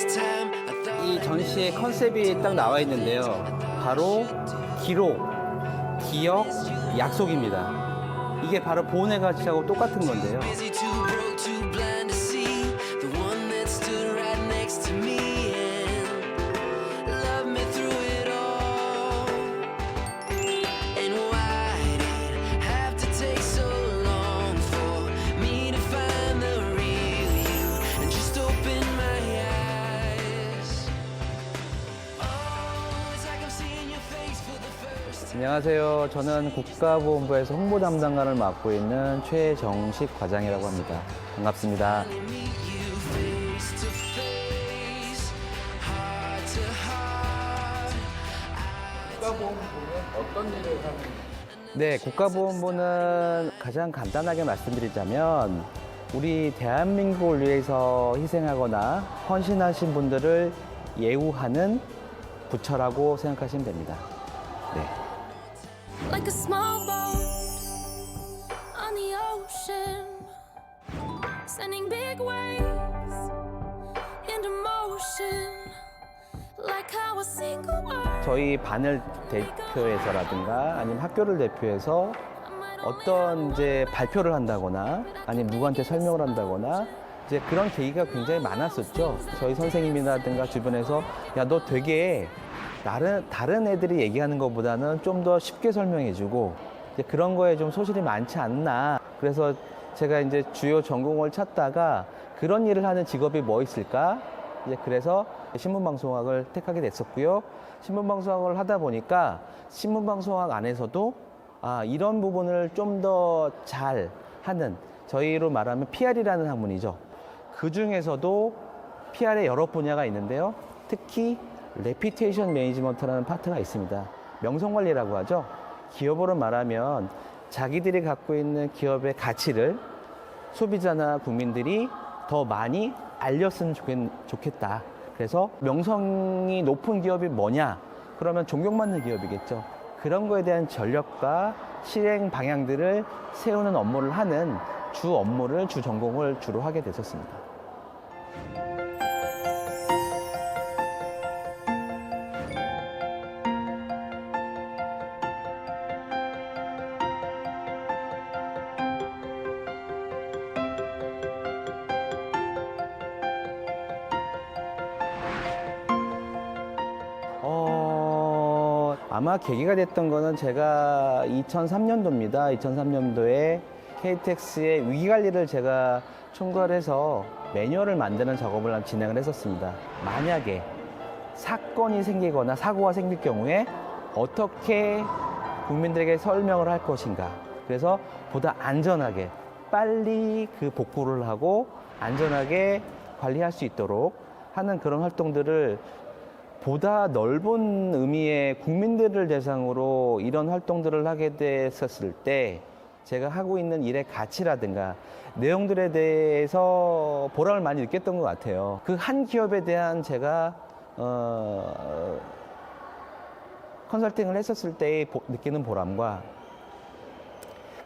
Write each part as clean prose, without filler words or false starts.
이 전시의 컨셉이 딱 나와 있는데요. 바로 기록, 기억, 약속입니다. 이게 바로 보온의 가치하고 똑같은 건데요. 안녕하세요. 저는 국가보훈부에서 홍보 담당관을 맡고 있는 최정식 과장이라고 합니다. 반갑습니다. 국가보훈부는 어떤 일을 하는? 네, 국가보훈부는 가장 간단하게 말씀드리자면 우리 대한민국을 위해서 희생하거나 헌신하신 분들을 예우하는 부처라고 생각하시면 됩니다. 네. Like a small boat on the ocean, sending big waves into motion, like how a single word. 저희 반을 대표해서라든가 아니면 학교를 대표해서 어떤 이제 발표를 한다거나 아니면 누구한테 설명을 한다거나 이제 그런 계기가 굉장히 많았었죠. 저희 선생님이라든가 주변에서 야, 너 되게 다른 애들이 얘기하는 것보다는 좀 더 쉽게 설명해주고 이제 그런 거에 좀 소질이 많지 않나. 그래서 제가 이제 주요 전공을 찾다가 그런 일을 하는 직업이 뭐 있을까? 이제 그래서 신문방송학을 택하게 됐었고요. 신문방송학을 하다 보니까 신문방송학 안에서도 이런 부분을 좀 더 잘 하는 저희로 말하면 PR이라는 학문이죠. 그 중에서도 PR의 여러 분야가 있는데요. 특히 레피테이션 매니지먼트라는 파트가 있습니다. 명성관리라고 하죠. 기업으로 말하면 자기들이 갖고 있는 기업의 가치를 소비자나 국민들이 더 많이 알렸으면 좋겠다. 그래서 명성이 높은 기업이 뭐냐? 그러면 존경받는 기업이겠죠. 그런 거에 대한 전략과 실행 방향들을 세우는 업무를 하는 주 전공을 주로 하게 됐었습니다. 아마 계기가 됐던 거는 제가 2003년도입니다. 2003년도에 KTX의 위기관리를 제가 총괄해서 매뉴얼을 만드는 작업을 진행을 했었습니다. 만약에 사건이 생기거나 사고가 생길 경우에 어떻게 국민들에게 설명을 할 것인가. 그래서 보다 안전하게 빨리 그 복구를 하고 안전하게 관리할 수 있도록 하는 그런 활동들을 보다 넓은 의미의 국민들을 대상으로 이런 활동들을 하게 됐었을 때 제가 하고 있는 일의 가치라든가 내용들에 대해서 보람을 많이 느꼈던 것 같아요. 그 한 기업에 대한 제가 컨설팅을 했었을 때 느끼는 보람과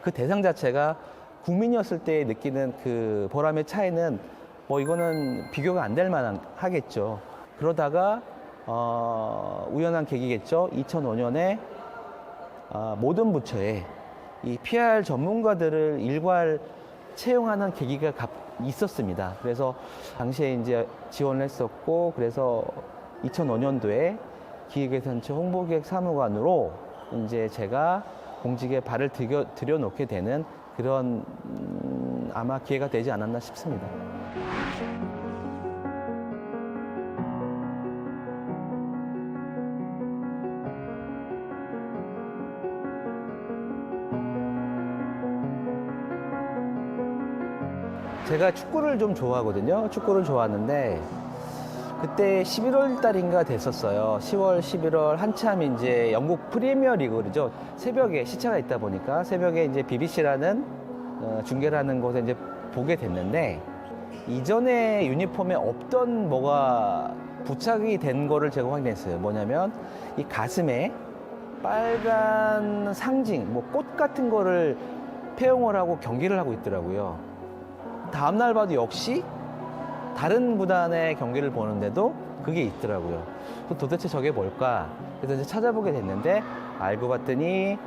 그 대상 자체가 국민이었을 때 느끼는 그 보람의 차이는 이거는 비교가 안 될 만한 하겠죠. 그러다가 우연한 계기겠죠. 2005년에 모든 부처에 이 PR 전문가들을 일괄 채용하는 계기가 있었습니다. 그래서 당시에 이제 지원을 했었고, 그래서 2005년도에 기획예산처 홍보기획 사무관으로 이제 제가 공직에 발을 들여놓게 되는 그런 아마 기회가 되지 않았나 싶습니다. 제가 축구를 좀 좋아하거든요. 축구를 좋아하는데 그때 11월 달인가 됐었어요. 10월, 11월 한참 이제 영국 프리미어 리그죠. 새벽에 시차가 있다 보니까 새벽에 이제 BBC라는 중계를 하는 곳에 이제 보게 됐는데 이전에 유니폼에 없던 뭐가 부착이 된 거를 제가 확인했어요. 뭐냐면 이 가슴에 빨간 상징, 뭐 꽃 같은 거를 폐용을 하고 경기를 하고 있더라고요. 다음날 봐도 역시 다른 구단의 경기를 보는데도 그게 있더라고요. 도대체 저게 뭘까? 그래서 이제 찾아보게 됐는데 알고 봤더니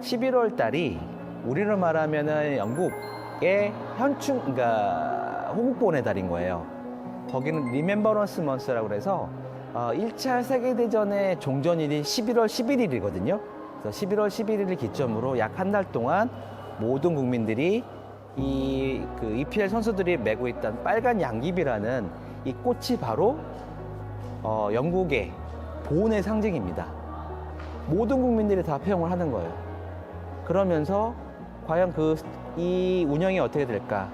11월 달이 우리로 말하면은 영국의 현충, 그러니까 호국보훈의 달인 거예요. 거기는 리멤버런스 먼스라고 그래서 1차 세계대전의 종전일이 11월 11일이거든요. 그래서 11월 11일을 기점으로 약 한 달 동안 모든 국민들이 그 EPL 선수들이 메고 있던 빨간 양귀비라는 이 꽃이 바로 영국의 보훈의 상징입니다. 모든 국민들이 다 표현을 하는 거예요. 그러면서 과연 이 운영이 어떻게 될까?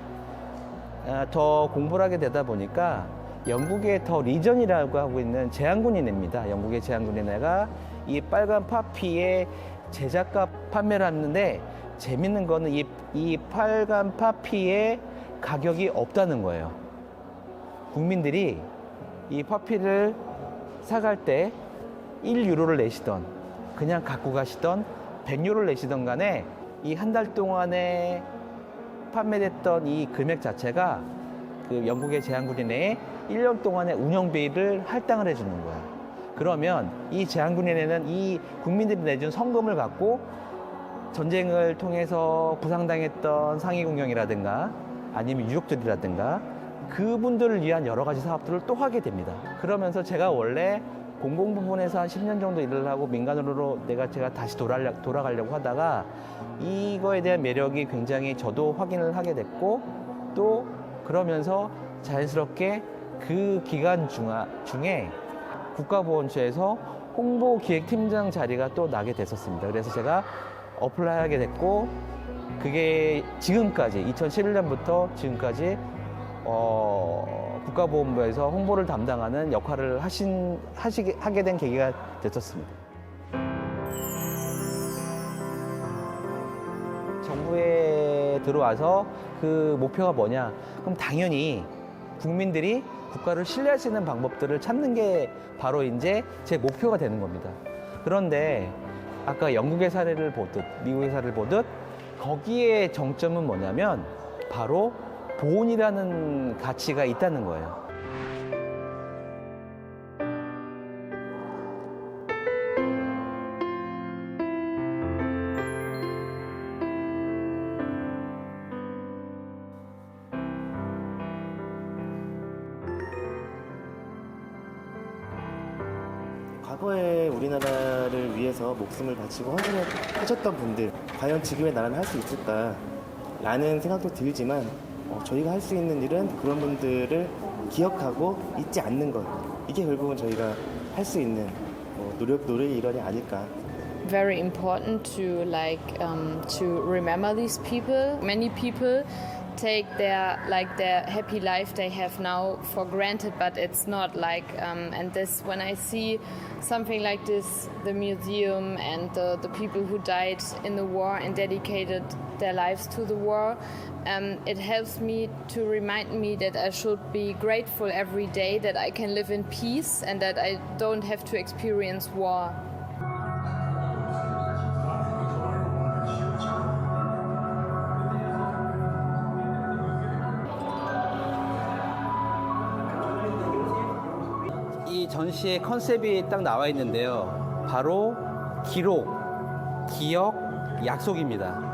더 공부를 하게 되다 보니까 영국의 더 리전이라고 하고 있는 제향군인회입니다. 영국의 제향군인회가 이 빨간 파피의 제작과 판매를 하는데 재밌는 거는 이 빨간 파피의 가격이 없다는 거예요. 국민들이 이 파피를 사갈 때 1유로를 내시던 그냥 갖고 가시던 100유로를 내시던 간에 이 한 달 동안에 판매됐던 이 금액 자체가 그 영국의 제향군인회에 1년 동안의 운영비를 할당을 해주는 거야. 그러면 이 제향군인회는 이 국민들이 내준 성금을 갖고 전쟁을 통해서 부상당했던 상위군경이라든가 아니면 유족들이라든가 그분들을 위한 여러 가지 사업들을 또 하게 됩니다. 그러면서 제가 원래 공공 부분에서 한 10년 정도 일을 하고 민간으로 제가 다시 돌아가려고 하다가 이거에 대한 매력이 굉장히 저도 확인을 하게 됐고 또 그러면서 자연스럽게 그 기간 중에 국가보훈처에서 홍보기획팀장 자리가 또 나게 됐었습니다. 그래서 제가 어플라이 하게 됐고 그게 지금까지 2011년부터 지금까지 국가보훈부에서 홍보를 담당하는 역할을 하게 된 계기가 됐었습니다. 정부에 들어와서 그 목표가 뭐냐? 그럼 당연히 국민들이 국가를 신뢰할 수 있는 방법들을 찾는 게 바로 이제 제 목표가 되는 겁니다. 그런데 아까 영국의 사례를 보듯 미국의 사례를 보듯 거기에 정점은 뭐냐면 바로 보훈이라는 가치가 있다는 거예요. 과거에 우리나라를 위해서 목숨을 바치고 헌신을 하셨던 분들 과연 지금의 나라는 할 수 있을까라는 생각도 들지만 저희가 할 수 있는 일은 그런 분들을 기억하고 잊지 않는 것 이게 결국은 저희가 할 수 있는 노력의 일환이 아닐까. Very important to to remember these people. Many people take their happy life they have now for granted, but it's not like and this when I see something like this, the museum and the people who died in the war and dedicated their lives to the war, it helps me to remind me that I should be grateful every day that I can live in peace and that I don't have to experience war. 이 전시의 컨셉이 딱 나와 있는데요. 바로 기록, 기억, 약속입니다.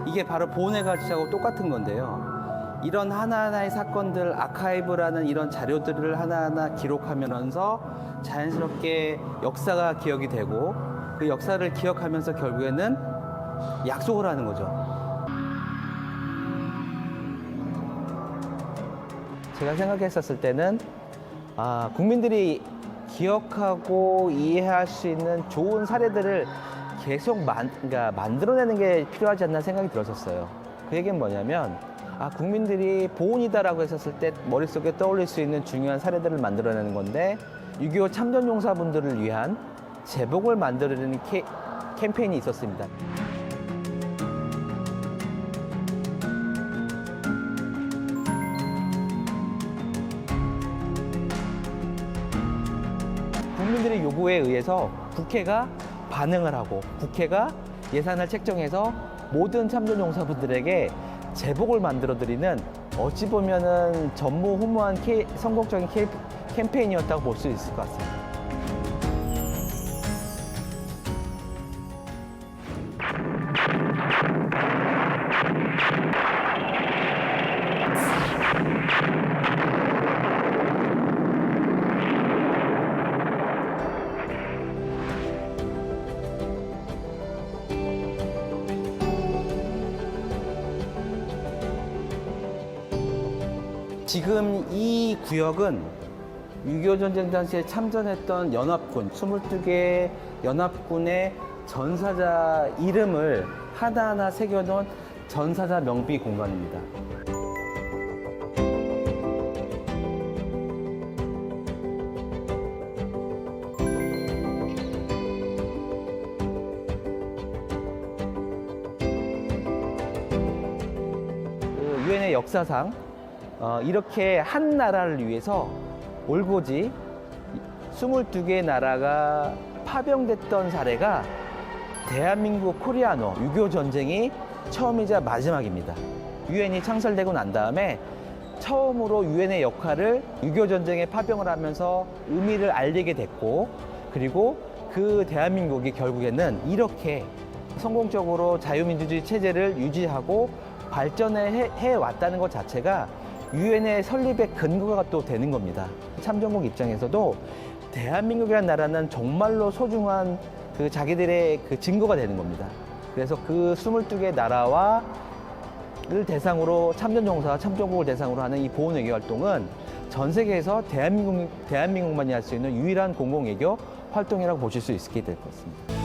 이게 바로 보훈의 가치하고 똑같은 건데요. 이런 하나하나의 사건들, 아카이브라는 이런 자료들을 하나하나 기록하면서 자연스럽게 역사가 기억이 되고 그 역사를 기억하면서 결국에는 약속을 하는 거죠. 제가 생각했었을 때는 국민들이 기억하고 이해할 수 있는 좋은 사례들을 계속 만들어내는 게 필요하지 않나 생각이 들었었어요. 그 얘기는 뭐냐면 국민들이 보훈이다라고 했었을 때 머릿속에 떠올릴 수 있는 중요한 사례들을 만들어내는 건데 6.25 참전용사분들을 위한 제복을 만들어내는 캠페인이 있었습니다. 국민들의 요구에 의해서 국회가 반응을 하고 국회가 예산을 책정해서 모든 참전용사분들에게 제복을 만들어드리는 어찌 보면은 전무후무한 성공적인 캠페인이었다고 볼 수 있을 것 같습니다. 지금 이 구역은 6.25 전쟁 당시에 참전했던 연합군, 22개 연합군의 전사자 이름을 하나하나 새겨놓은 전사자 명비 공간입니다. 유엔의 역사상 이렇게 한 나라를 위해서 올고지 22개 나라가 파병됐던 사례가 대한민국 코리아노 6.25 전쟁이 처음이자 마지막입니다. 유엔이 창설되고 난 다음에 처음으로 유엔의 역할을 6.25 전쟁에 파병을 하면서 의미를 알리게 됐고, 그리고 그 대한민국이 결국에는 이렇게 성공적으로 자유민주주의 체제를 유지하고 발전해 왔다는 것 자체가 유엔의 설립의 근거가 또 되는 겁니다. 참전국 입장에서도 대한민국이라는 나라는 정말로 소중한 그 자기들의 그 증거가 되는 겁니다. 그래서 그 22개 나라와를 대상으로 참전용사와 참전국을 대상으로 하는 이 보훈외교 활동은 전 세계에서 대한민국만이 할 수 있는 유일한 공공외교 활동이라고 보실 수 있게 될 것 같습니다.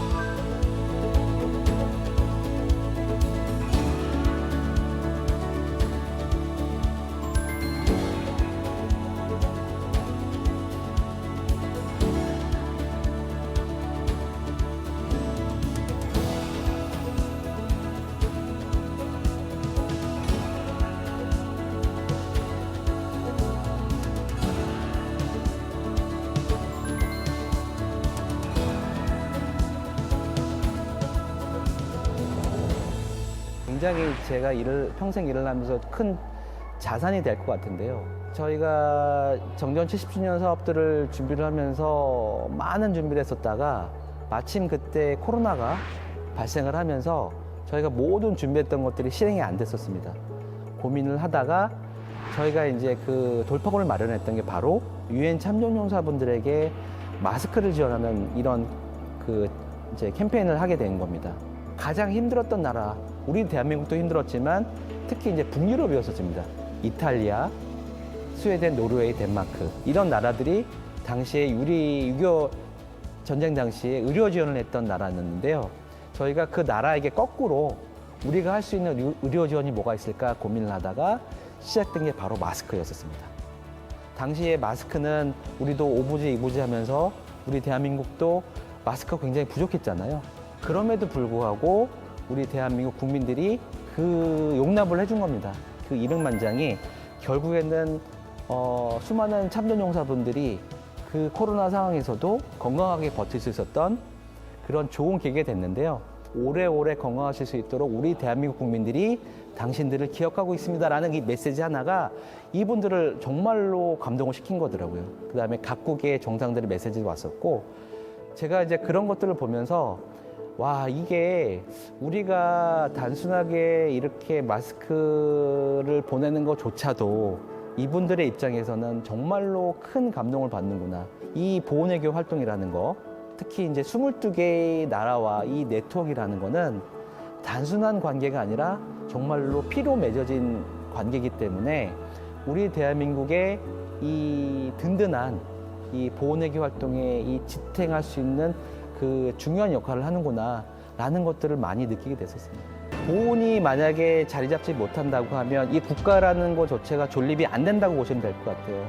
굉장히 제가 평생 일을 하면서 큰 자산이 될 것 같은데요. 저희가 정전 70주년 사업들을 준비를 하면서 많은 준비를 했었다가 마침 그때 코로나가 발생을 하면서 저희가 모든 준비했던 것들이 실행이 안 됐었습니다. 고민을 하다가 저희가 이제 그 돌파구를 마련했던 게 바로 유엔 참전용사분들에게 마스크를 지원하는 이런 그 이제 캠페인을 하게 된 겁니다. 가장 힘들었던 나라, 우리 대한민국도 힘들었지만 특히 이제 북유럽이었습니다. 이탈리아, 스웨덴, 노르웨이, 덴마크 이런 나라들이 당시에 6.25 전쟁 당시에 의료 지원을 했던 나라였는데요. 저희가 그 나라에게 거꾸로 우리가 할 수 있는 의료 지원이 뭐가 있을까 고민을 하다가 시작된 게 바로 마스크였었습니다. 당시에 마스크는 우리도 오부지 이부지 하면서 우리 대한민국도 마스크가 굉장히 부족했잖아요. 그럼에도 불구하고 우리 대한민국 국민들이 그 용납을 해준 겁니다. 그 이름만장이 결국에는 수많은 참전용사분들이 그 코로나 상황에서도 건강하게 버틸 수 있었던 그런 좋은 계기가 됐는데요. 오래오래 건강하실 수 있도록 우리 대한민국 국민들이 당신들을 기억하고 있습니다라는 이 메시지 하나가 이분들을 정말로 감동을 시킨 거더라고요. 그 다음에 각국의 정상들의 메시지도 왔었고, 제가 이제 그런 것들을 보면서 와, 이게 우리가 단순하게 이렇게 마스크를 보내는 것조차도 이분들의 입장에서는 정말로 큰 감동을 받는구나. 이 보훈외교 활동이라는 거, 특히 이제 22개의 나라와 이 네트워크라는 거는 단순한 관계가 아니라 정말로 피로 맺어진 관계이기 때문에 우리 대한민국의 이 든든한 이 보훈외교 활동에 이 지탱할 수 있는 그 중요한 역할을 하는구나 라는 것들을 많이 느끼게 됐었습니다. 보훈이 만약에 자리 잡지 못한다고 하면 이 국가라는 것 자체가 존립이 안 된다고 보시면 될 것 같아요.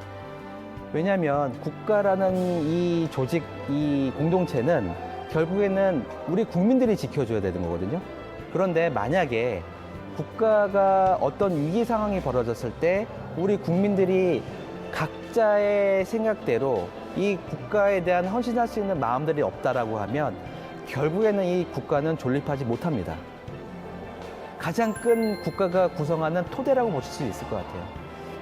왜냐하면 국가라는 이 조직, 이 공동체는 결국에는 우리 국민들이 지켜줘야 되는 거거든요. 그런데 만약에 국가가 어떤 위기 상황이 벌어졌을 때 우리 국민들이 각자의 생각대로 이 국가에 대한 헌신할 수 있는 마음들이 없다라고 하면 결국에는 이 국가는 존립하지 못합니다. 가장 큰 국가가 구성하는 토대라고 보실 수 있을 것 같아요.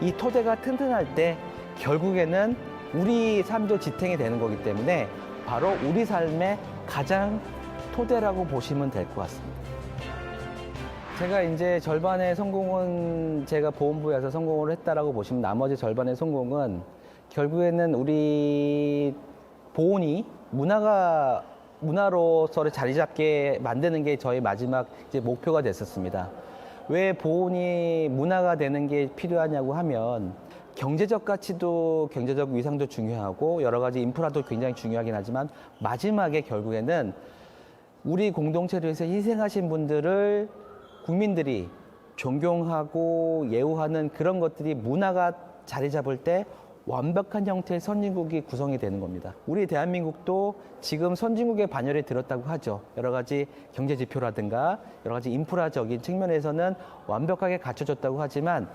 이 토대가 튼튼할 때 결국에는 우리 삶도 지탱이 되는 거기 때문에 바로 우리 삶의 가장 토대라고 보시면 될 것 같습니다. 제가 이제 절반의 성공은 제가 보훈부에서 성공을 했다라고 보시면 나머지 절반의 성공은 결국에는 우리 보훈이 문화로서 자리 잡게 만드는 게 저희 마지막 이제 목표가 됐었습니다. 왜 보훈이 문화가 되는 게 필요하냐고 하면 경제적 가치도 경제적 위상도 중요하고 여러 가지 인프라도 굉장히 중요하긴 하지만 마지막에 결국에는 우리 공동체를 위해서 희생하신 분들을 국민들이 존경하고 예우하는 그런 것들이 문화가 자리 잡을 때 완벽한 형태의 선진국이 구성이 되는 겁니다. 우리 대한민국도 지금 선진국의 반열에 들었다고 하죠. 여러 가지 경제 지표라든가 여러 가지 인프라적인 측면에서는 완벽하게 갖춰졌다고 하지만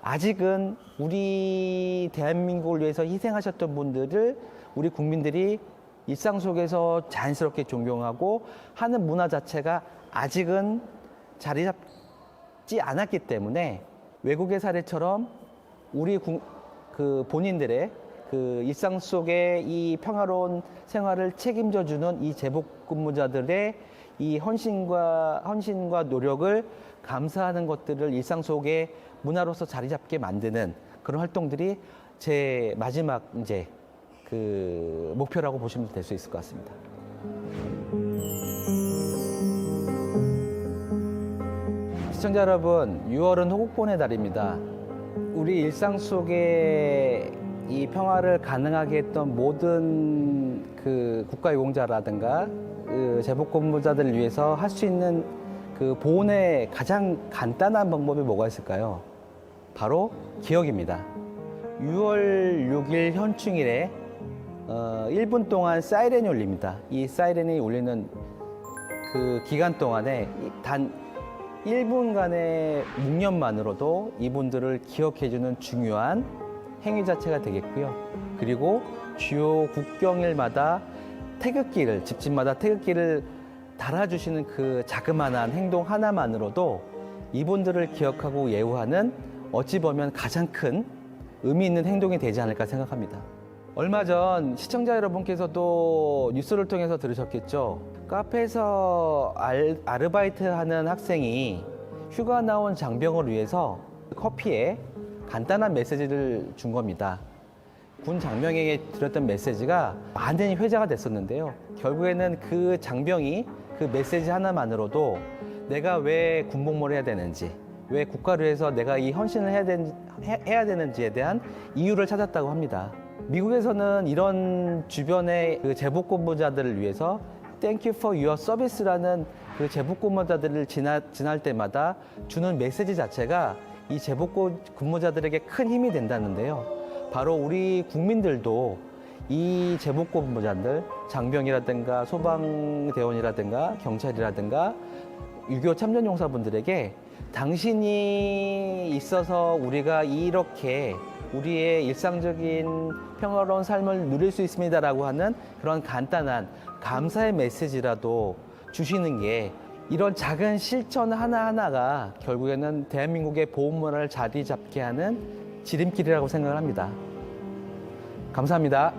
아직은 우리 대한민국을 위해서 희생하셨던 분들을 우리 국민들이 일상 속에서 자연스럽게 존경하고 하는 문화 자체가 아직은 자리 잡지 않았기 때문에 외국의 사례처럼 우리 본인들의 그 일상 속에 이 평화로운 생활을 책임져주는 이 제복근무자들의 이 헌신과 노력을 감사하는 것들을 일상 속에 문화로서 자리 잡게 만드는 그런 활동들이 제 마지막 이제 그 목표라고 보시면 될 수 있을 것 같습니다. 시청자 여러분, 6월은 호국본의 달입니다. 우리 일상 속에 이 평화를 가능하게 했던 모든 그 국가유공자라든가 그 제복근무자들을 위해서 할 수 있는 그 보훈의 가장 간단한 방법이 뭐가 있을까요? 바로 기억입니다. 6월 6일 현충일에 1분 동안 사이렌이 울립니다. 이 사이렌이 울리는 그 기간 동안에 단 1분간의 묵념만으로도 이분들을 기억해주는 중요한 행위 자체가 되겠고요. 그리고 주요 국경일마다 태극기를, 집집마다 태극기를 달아주시는 그 자그마한 행동 하나만으로도 이분들을 기억하고 예우하는 어찌 보면 가장 큰 의미 있는 행동이 되지 않을까 생각합니다. 얼마 전 시청자 여러분께서도 뉴스를 통해서 들으셨겠죠. 카페에서 아르바이트 하는 학생이 휴가 나온 장병을 위해서 커피에 간단한 메시지를 준 겁니다. 군 장병에게 드렸던 메시지가 많은 회자가 됐었는데요. 결국에는 그 장병이 그 메시지 하나만으로도 내가 왜 군복무를 해야 되는지, 왜 국가를 위해서 내가 이 헌신을 해야 되는지에 대한 이유를 찾았다고 합니다. 미국에서는 이런 주변의 그 제복근무자들을 위해서 Thank you for your service라는 그 제복근무자들을 지날 때마다 주는 메시지 자체가 이 제복근무자들에게 큰 힘이 된다는데요. 바로 우리 국민들도 이 제복근무자들, 장병이라든가 소방대원이라든가 경찰이라든가 6.25 참전용사분들에게 당신이 있어서 우리가 이렇게 우리의 일상적인 평화로운 삶을 누릴 수 있습니다라고 하는 그런 간단한 감사의 메시지라도 주시는 게 이런 작은 실천 하나하나가 결국에는 대한민국의 보훈문화를 자리 잡게 하는 지름길이라고 생각을 합니다. 감사합니다.